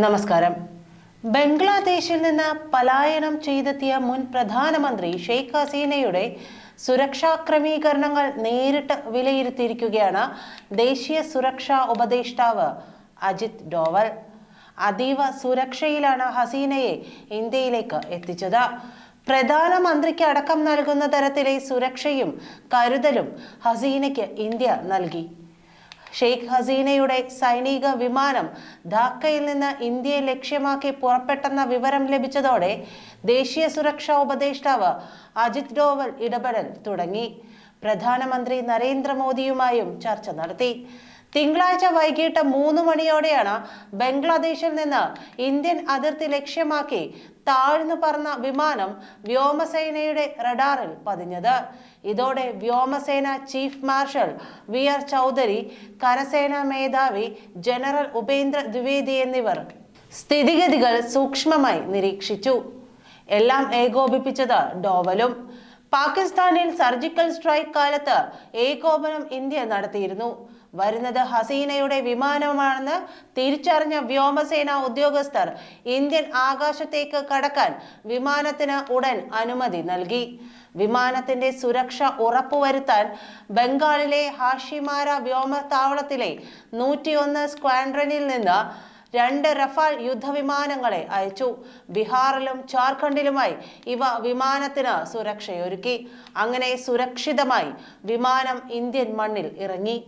നമസ്കാരം. ബംഗ്ലാദേശിൽ നിന്ന് പലായനം ചെയ്തെത്തിയ മുൻ പ്രധാനമന്ത്രി ഷെയ്ഖ് ഹസീനയുടെ സുരക്ഷാ ക്രമീകരണങ്ങൾ നേരിട്ട് വിലയിരുത്തിയിരിക്കുകയാണ് ദേശീയ സുരക്ഷാ ഉപദേഷ്ടാവ് അജിത് ഡോവൽ. അതീവ സുരക്ഷയിലാണ് ഹസീനയെ ഇന്ത്യയിലേക്ക് എത്തിച്ചത്. പ്രധാനമന്ത്രിക്ക് അടക്കം നൽകുന്ന തരത്തിലെ സുരക്ഷയും കരുതലും ഹസീനയ്ക്ക് ഇന്ത്യ നൽകി. ഷെയ്ഖ് ഹസീനയുടെ സൈനിക വിമാനം ധാക്കയിൽ നിന്ന് ഇന്ത്യയെ ലക്ഷ്യമാക്കി പുറപ്പെട്ടെന്ന വിവരം ലഭിച്ചതോടെ ദേശീയ സുരക്ഷാ ഉപദേഷ്ടാവ് അജിത് ഡോവൽ ഇടപെടൽ തുടങ്ങി. പ്രധാനമന്ത്രി നരേന്ദ്രമോദിയുമായും ചർച്ച നടത്തി. തിങ്കളാഴ്ച വൈകിട്ട് 3 മണിയോടെയാണ് ബംഗ്ലാദേശിൽ നിന്ന് ഇന്ത്യൻ അതിർത്തി ലക്ഷ്യമാക്കി താഴ്ന്നു പറന്ന വിമാനം വ്യോമസേനയുടെ റഡാറിൽ പതിഞ്ഞത്. ഇതോടെ വ്യോമസേന ചീഫ് മാർഷൽ വി.ആർ. ചൗധരി, കരസേനാ മേധാവി ജനറൽ ഉപേന്ദ്ര ദ്വിവേദി എന്നിവർ സ്ഥിതിഗതികൾ സൂക്ഷ്മമായി നിരീക്ഷിച്ചു. എല്ലാം ഏകോപിപ്പിച്ചത് ഡോവലും. പാകിസ്ഥാനിൽ സർജിക്കൽ സ്ട്രൈക്ക് കാലത്ത് ഏകോപനം ഇന്ത്യ നടത്തിയിരുന്നു. വരുന്നത് ഹസീനയുടെ വിമാനമാണെന്ന് തിരിച്ചറിഞ്ഞ വ്യോമസേന ഉദ്യോഗസ്ഥർ ഇന്ത്യൻ ആകാശത്തേക്ക് കടക്കാൻ വിമാനത്തിന് ഉടൻ അനുമതി നൽകി. വിമാനത്തിന്റെ സുരക്ഷ ഉറപ്പുവരുത്താൻ ബംഗാളിലെ ഹാഷിമാര വ്യോമതാവളത്തിലെ 101 സ്ക്വാഡ്രനിൽ നിന്ന് 2 റഫാൽ യുദ്ധവിമാനങ്ങളെ അയച്ചു. ബീഹാറിലും ജാർഖണ്ഡിലുമായി ഇവ വിമാനത്തിന് സുരക്ഷയൊരുക്കി. അങ്ങനെ സുരക്ഷിതമായി വിമാനം ഇന്ത്യൻ മണ്ണിൽ ഇറങ്ങി.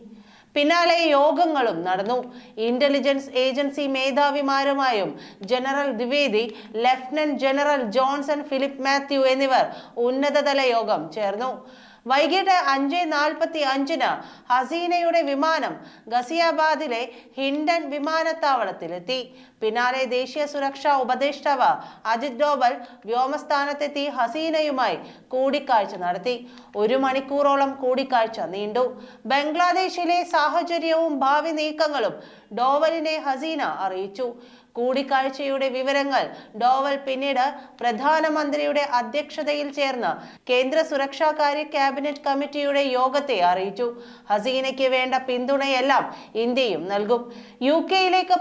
പിന്നാലെ യോഗങ്ങളും നടന്നു. ഇന്റലിജൻസ് ഏജൻസി മേധാവിമാരുമായും General Dwivedi, Lieutenant General Johnson Philip Mathew എന്നിവർ ഉന്നതതല യോഗം ചേർന്നു. വൈകിട്ട് 5:45 ഹസീനയുടെ വിമാനം ഗസിയാബാദിലെ ഹിൻഡൻ വിമാനത്താവളത്തിലെത്തി. പിന്നാലെ ദേശീയ സുരക്ഷാ ഉപദേഷ്ടാവ് അജിത് ഡോവൽ വ്യോമസ്ഥാനത്തെത്തി ഹസീനയുമായി കൂടിക്കാഴ്ച നടത്തി. 1 മണിക്കൂറോളം കൂടിക്കാഴ്ച നീണ്ടു. ബംഗ്ലാദേശിലെ സാഹചര്യവും ഭാവി നീക്കങ്ങളും ഡോവലിനെ ഹസീന അറിയിച്ചു. കൂടിക്കാഴ്ചയുടെ വിവരങ്ങൾ ഡോവൽ പിന്നീട് പ്രധാനമന്ത്രിയുടെ അധ്യക്ഷതയിൽ ചേർന്ന കേന്ദ്ര സുരക്ഷാകാര്യ ക്യാബിനറ്റ് കമ്മിറ്റിയുടെ യോഗത്തെ അറിയിച്ചു. ഹസീനയ്ക്ക് വേണ്ട പിന്തുണയെല്ലാം ഇന്ത്യയും നൽകും. UK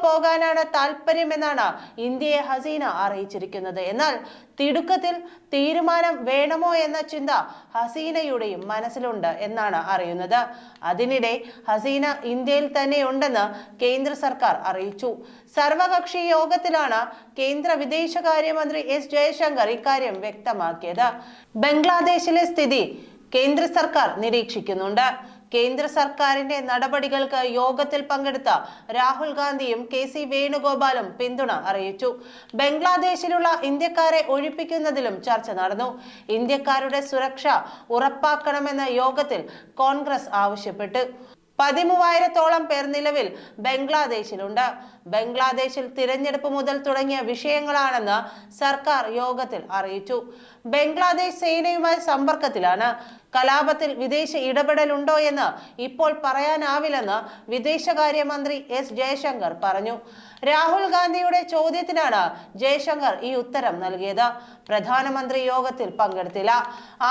പോകാനാണ് താല്പര്യമെന്നാണ് ഇന്ത്യയെ ഹസീന അറിയിച്ചിരിക്കുന്നത്. എന്നാൽ തിടുക്കത്തിൽ തീരുമാനം വേണമോ എന്ന ചിന്ത ഹസീനയുടെയും മനസ്സിലുണ്ട് എന്നാണ് അറിയുന്നത്. അതിനിടെ ഹസീന ഇന്ത്യയിൽ തന്നെ ഉണ്ടെന്ന് കേന്ദ്ര സർക്കാർ അറിയിച്ചു. സർവകക്ഷി യോഗത്തിലാണ് കേന്ദ്ര വിദേശകാര്യമന്ത്രി എസ് ജയശങ്കർ ഇക്കാര്യം വ്യക്തമാക്കിയത്. ബംഗ്ലാദേശിലെ സ്ഥിതി കേന്ദ്ര സർക്കാർ നിരീക്ഷിക്കുന്നുണ്ട്. കേന്ദ്ര സർക്കാരിന്റെ നടപടികൾക്ക് യോഗത്തിൽ പങ്കെടുത്ത രാഹുൽ ഗാന്ധിയും KC വേണുഗോപാലും പിന്തുണ അറിയിച്ചു. ബംഗ്ലാദേശിലുള്ള ഇന്ത്യക്കാരെ ഒഴിപ്പിക്കുന്നതിലും ചർച്ച നടന്നു. ഇന്ത്യക്കാരുടെ സുരക്ഷ ഉറപ്പാക്കണമെന്ന് യോഗത്തിൽ കോൺഗ്രസ് ആവശ്യപ്പെട്ടു. 13,000-ഓളം പേർ നിലവിൽ ബംഗ്ലാദേശിലുണ്ട്. ബംഗ്ലാദേശിൽ തിരഞ്ഞെടുപ്പ് മുതൽ തുടങ്ങിയ വിഷയങ്ങളാണെന്ന് സർക്കാർ യോഗത്തിൽ അറിയിച്ചു. ബംഗ്ലാദേശ് സേനയുമായി സമ്പർക്കത്തിലാണ്. കലാപത്തിൽ വിദേശ ഇടപെടലുണ്ടോ എന്ന് ഇപ്പോൾ പറയാനാവില്ലെന്ന് വിദേശകാര്യമന്ത്രി എസ് ജയശങ്കർ പറഞ്ഞു. രാഹുൽ ഗാന്ധിയുടെ ചോദ്യത്തിനാണ് ജയശങ്കർ ഈ ഉത്തരം നൽകിയത്. പ്രധാനമന്ത്രി യോഗത്തിൽ പങ്കെടുത്തില്ല.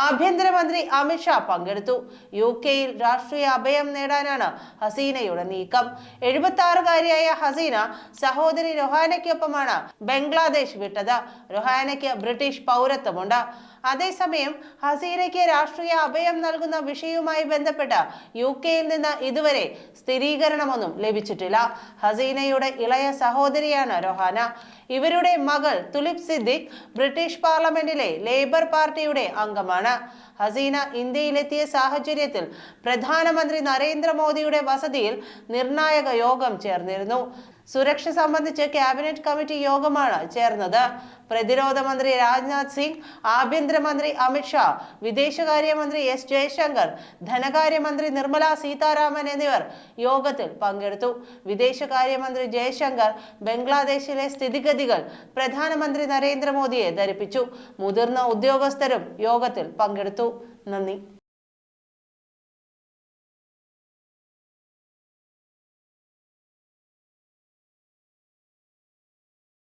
ആഭ്യന്തരമന്ത്രി അമിത്ഷാ പങ്കെടുത്തു. UK-യിൽ രാഷ്ട്രീയ അഭയം നേടാനാണ് ഹസീനയുടെ നീക്കം. 76-കാരിയായ ഹസീന സഹോദരി രൊഹാനയ്ക്കൊപ്പമാണ് ബംഗ്ലാദേശ് വിട്ടത്. രൊഹാനയ്ക്ക് ബ്രിട്ടീഷ് പൗരത്വമുണ്ട്. അതേസമയം ഹസീനയ്ക്ക് രാഷ്ട്രീയ അഭയം നൽകുന്ന വിഷയവുമായി ബന്ധപ്പെട്ട UK-യിൽ നിന്ന് ഇതുവരെ സ്ഥിരീകരണമൊന്നും ലഭിച്ചിട്ടില്ല. ഹസീനയുടെ ഇളയ സഹോദരിയാണ് രൊഹാന. ഇവരുടെ മകൾ തുലിപ് സിദ്ദിഖ് ബ്രിട്ടീഷ് പാർലമെന്റിലെ ലേബർ പാർട്ടിയുടെ അംഗമാണ്. ഹസീന ഇന്ത്യയിലെത്തിയ സാഹചര്യത്തിൽ പ്രധാനമന്ത്രി നരേന്ദ്രമോദിയുടെ വസതിയിൽ നിർണായക യോഗം ചേർന്നിരുന്നു. സുരക്ഷ സംബന്ധിച്ച് ക്യാബിനറ്റ് കമ്മിറ്റി യോഗമാണ് ചേർന്നത്. പ്രതിരോധ മന്ത്രി രാജ്നാഥ് സിംഗ്, ആഭ്യന്തരമന്ത്രി അമിത്ഷാ, വിദേശകാര്യമന്ത്രി എസ് ജയശങ്കർ, ധനകാര്യമന്ത്രി നിർമ്മല സീതാരാമൻ എന്നിവർ യോഗത്തിൽ പങ്കെടുത്തു. വിദേശകാര്യമന്ത്രി ജയശങ്കർ ബംഗ്ലാദേശിലെ സ്ഥിതിഗതികൾ പ്രധാനമന്ത്രി നരേന്ദ്രമോദിയെ ധരിപ്പിച്ചു. മുതിർന്ന ഉദ്യോഗസ്ഥരും യോഗത്തിൽ പങ്കെടുത്തു. നന്ദി.